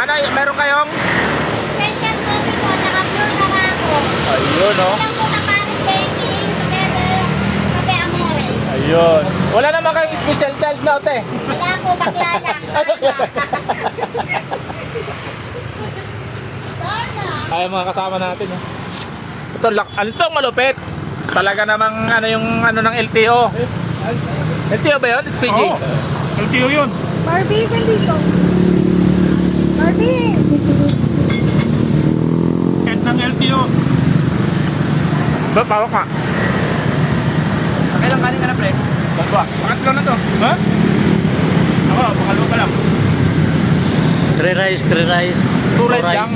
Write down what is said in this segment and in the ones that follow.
Ano, meron kayong? Special coffee po, naka pure Barako. Ayun, no? Ilang po na Paris baking, together, kape amore. Ayun. Wala naman kayong special child na, te. Wala po, bakla lang. Ay, mga kasama natin, no? Ito, ano to, malupit. Talaga namang, ano yung, ano ng LTO. LTO ba yun? SPG? Oo. LTO yun. Barbie, saan dito? Barbie! Kahit ng LTO. Ba, pawak nga. Kailang kanin ka na, pre? Dalawa. Pangatlo na to. Ha? Ako, pangalwa pa lang. 3 rice, 3 rice. 2 rice lang.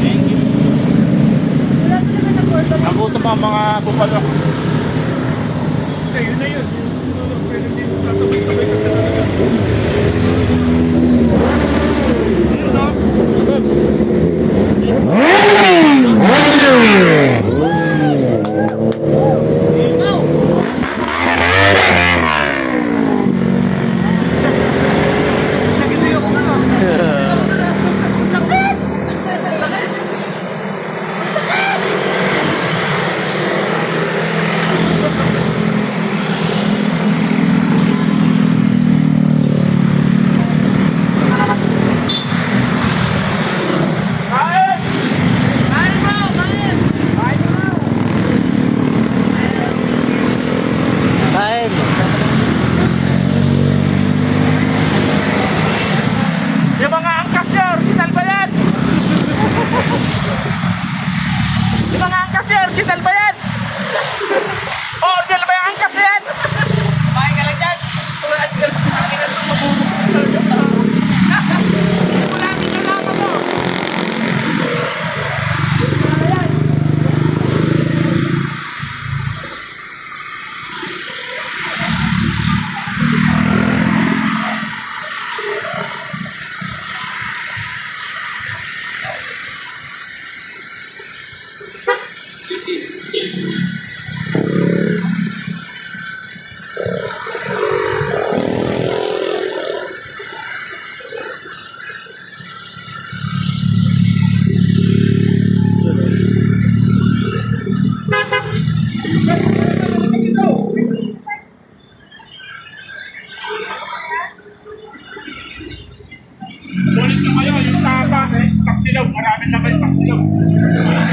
Thank you. Wala ko naman na porto. Nagutom ang mga bupalo. Okay, yun na yun. Pwede din sasabay-sabay kasi talaga. Yun, no? Kain. Yung mga angkas niya, original ba yan? Yung mga angkas niya, original ba yan? Oh, original ba yung angkas na yan? Kumain ka lang dyan. Wala ka lang. Ang ina ito, mabubog. Wala ka lang ako. Ulit na kayo, yung tapa, taksilaw. Maraming naman yung taksilaw.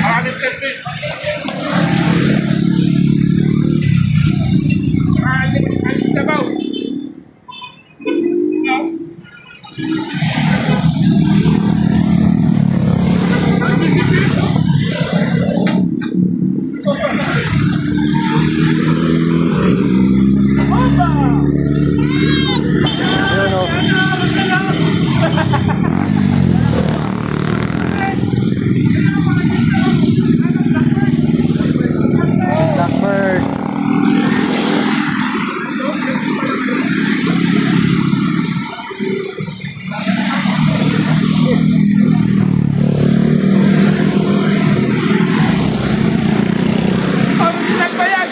Maraming service. Maraming sabaw. No? Yun, oh. Blackbird. Original ba yan?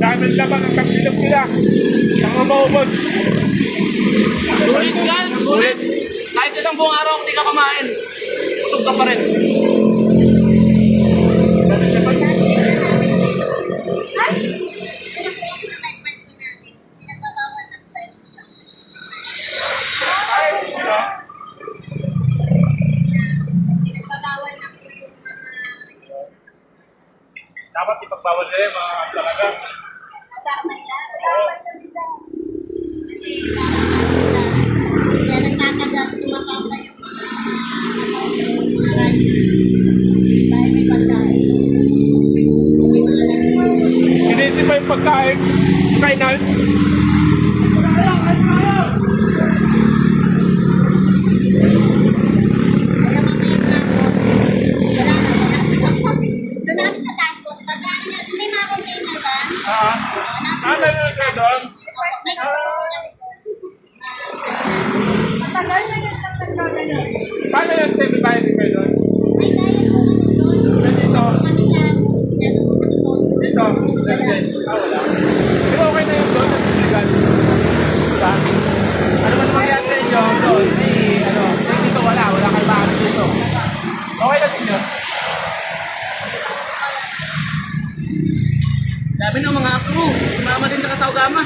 Daming laman ang taksilaw nila. Ang maubos. Sulit yan, sulit. Kahit isang buong araw kung di ka kumain, busog ka pa rin. bawal sila mga talaga. Tama yan. Kasi kaya nagtatagal tumapapa yung mga rider. Dahil may pagkain. May mga lamig. Sinisip pa yung pagkain. Final. Kaya mamayang hapon, wala na. Doon namin sa task force. Pagkain na, may mga container ba? Meron na doon. May container Paano yung table tayo dito doon? May bayan po kami doon. Dito. Kami sa Dito. Wala. Pero okay na yung doon. Legal. Diba? Ano man mangyari sa inyo doon? Dito wala. Wala kayo bakit dito. Okay na din yun. Sabi ng mga crew, sumama din sa Kataugama.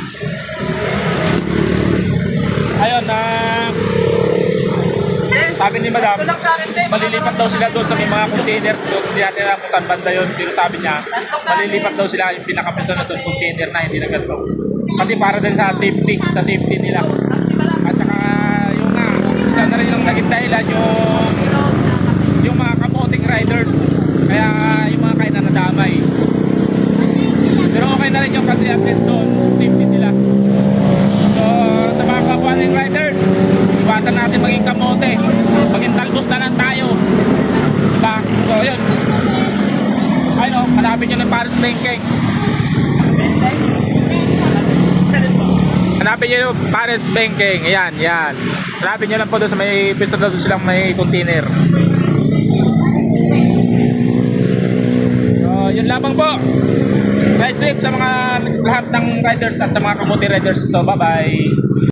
Ayun na... sabi ni Madam, Ito lang sa akin, Te. malilipat daw sila doon sa may mga container doon. Hindi natin alam kung saan banda yun. Pero sabi niya, malilipat daw sila yung pinakapisto na doon container na hindi na ganito. Kasi para din sa safety nila. At saka yung nga, isa na rin yung naging dahilan yung mga kamoting riders. Kaya yung mga kain na nadamay. Pero okay na rin yung kasi at least doon, safety sila. So, sa mga kapuaning riders, iwasan natin maging kamote. Maging talbos na lang tayo. Diba? So, yun. Ayun o, hanapin nyo ng Paris Banking. Hanapin nyo yung Paris Banking. Ayan, yan. Hanapin nyo lang po doon sa may pisto na doon silang may container. So, yun lamang po. Ride safe sa mga lahat ng riders at sa mga kamote riders. So, bye-bye.